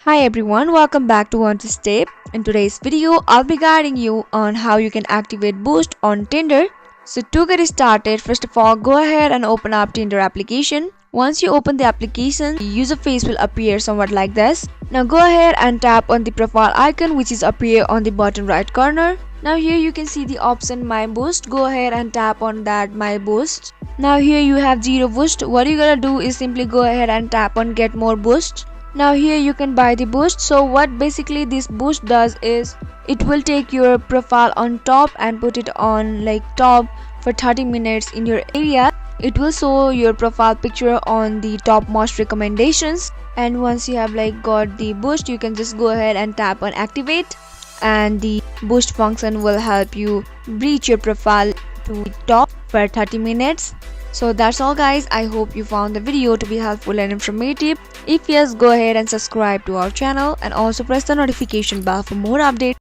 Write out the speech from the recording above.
Hi everyone, welcome back to One to Step. In today's video, I'll be guiding you on how you can activate Boost on Tinder. So to get started, first of all, go ahead and open up Tinder application. Once you open the application, the user face will appear somewhat like this. Now go ahead and tap on the profile icon which is appear on the bottom right corner. Now here you can see the option My Boost. Go ahead and tap on that My Boost. Now here you have 0 boost. What you're gonna do is simply go ahead and tap on Get More Boost. Now here you can buy the boost. So what basically this boost does is it will take your profile on top and put it on like top for 30 minutes in your area. It will show your profile picture on the top most recommendations, and once you have got the boost, you can just go ahead and tap on activate, and the boost function will help you reach your profile to the top for 30 minutes. So that's all guys, I hope you found the video to be helpful and informative. If yes, go ahead and subscribe to our channel and also press the notification bell for more updates.